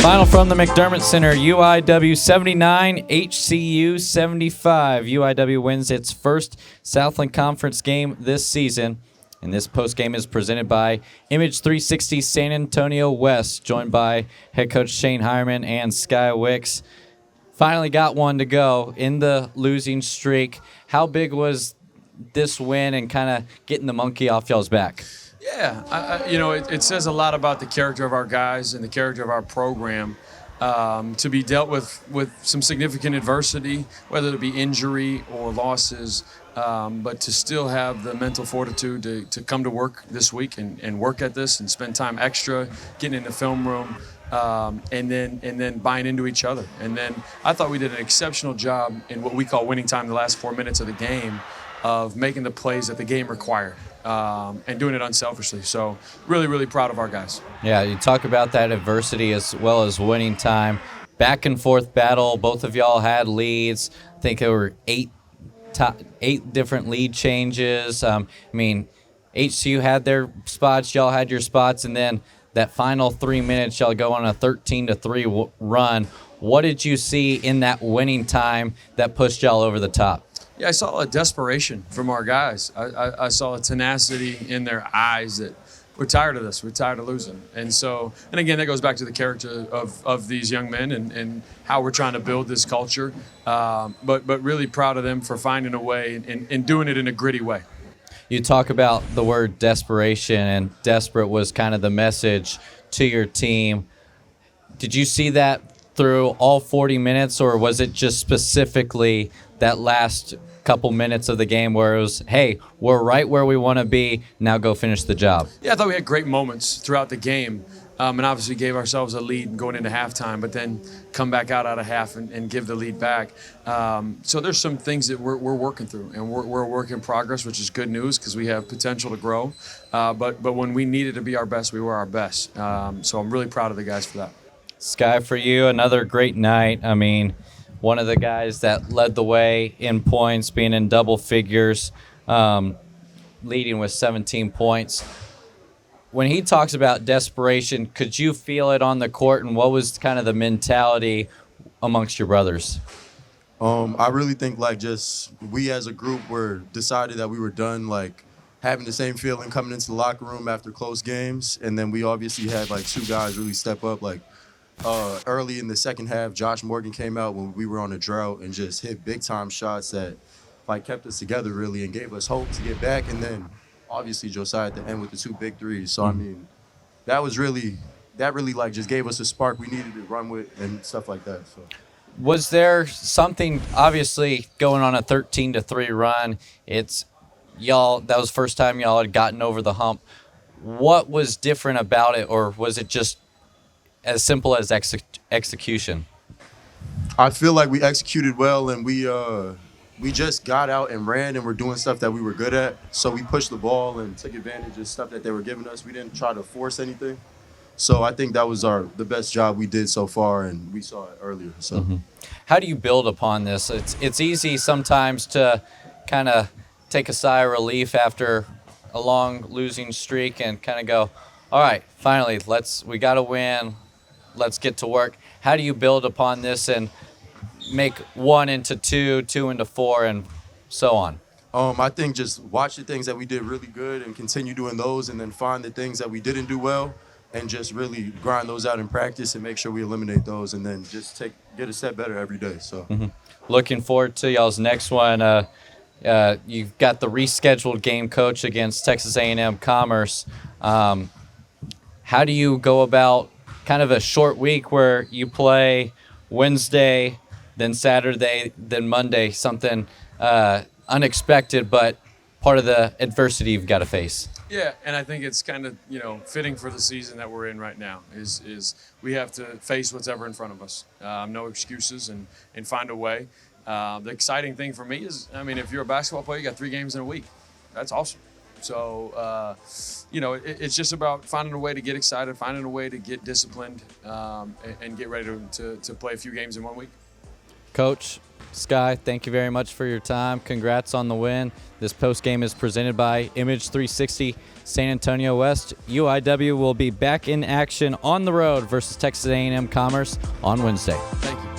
Final from the McDermott Center, UIW 79, HCU 75. UIW wins its first Southland Conference game this season. And this postgame is presented by Image 360 San Antonio West, joined by head coach Shane Hireman and Sky Wicks. Finally got one to go in the losing streak. How big was this win and kind of getting the monkey off y'all's back? Yeah, it says a lot about the character of our guys and the character of our program to be dealt with some significant adversity, whether it be injury or losses, but to still have the mental fortitude to come to work this week and work at this and spend time extra, getting in the film room, and then buying into each other. And then I thought we did an exceptional job in what we call winning time the last 4 minutes of the game, of making the plays that the game required. And doing it unselfishly. So really, really proud of our guys. Yeah, you talk about that adversity as well as winning time. Back and forth battle. Both of y'all had leads. I think there were eight different lead changes. HCU had their spots, y'all had your spots, and then that final 3 minutes, y'all go on a 13-3 run. What did you see in that winning time that pushed y'all over the top? Yeah, I saw a desperation from our guys. I saw a tenacity in their eyes that we're tired of this. We're tired of losing. And again, that goes back to the character of these young men and how we're trying to build this culture. But really proud of them for finding a way and doing it in a gritty way. You talk about the word desperation, and desperate was kind of the message to your team. Did you see that through all 40 minutes, or was it just specifically that last couple minutes of the game where it was, hey, we're right where we want to be, now go finish the job? Yeah, I thought we had great moments throughout the game, and obviously gave ourselves a lead going into halftime, but then come back out of half and give the lead back. So there's some things that we're working through, and we're a work in progress, which is good news because we have potential to grow. But when we needed to be our best, we were our best. So I'm really proud of the guys for that. Sky, for you, another great night. One of the guys that led the way in points, being in double figures, leading with 17 points. When he talks about desperation, could you feel it on the court, and what was kind of the mentality amongst your brothers? I really think we as a group were decided that we were done having the same feeling coming into the locker room after close games, and then we obviously had two guys really step up early in the second half. Josh Morgan came out when we were on a drought and just hit big-time shots that kept us together really and gave us hope to get back. And then obviously Josiah at the end with the 2 big threes. So that really just gave us a spark we needed to run with and stuff like that. So was there something, obviously going on a 13-3 run? It's y'all, that was the first time y'all had gotten over the hump. What was different about it, or was it just as simple as execution? I feel like we executed well, and we just got out and ran and were doing stuff that we were good at. So we pushed the ball and took advantage of stuff that they were giving us. We didn't try to force anything. So I think that was the best job we did so far, and we saw it earlier. So How do you build upon this? It's easy sometimes to kind of take a sigh of relief after a long losing streak and kind of go, all right, finally, we got to win. Let's get to work. How do you build upon this and make 1 into 2, 2 into 4, and so on? I think just watch the things that we did really good and continue doing those, and then find the things that we didn't do well and just really grind those out in practice and make sure we eliminate those, and then just get a step better every day. So Looking forward to y'all's next one. You've got the rescheduled game, coach, against Texas A&M Commerce. How do you go about kind of a short week where you play Wednesday, then Saturday, then Monday, something unexpected, but part of the adversity you've got to face? Yeah, and I think it's kind of fitting for the season that we're in right now. Is we have to face whatever in front of us. No excuses, and find a way. The exciting thing for me is, if you're a basketball player, you got 3 games in a week. That's awesome. So, it's just about finding a way to get excited, finding a way to get disciplined, and get ready to play a few games in 1 week. Coach, Sky, thank you very much for your time. Congrats on the win. This postgame is presented by Image 360 San Antonio West. UIW will be back in action on the road versus Texas A&M Commerce on Wednesday. Thank you.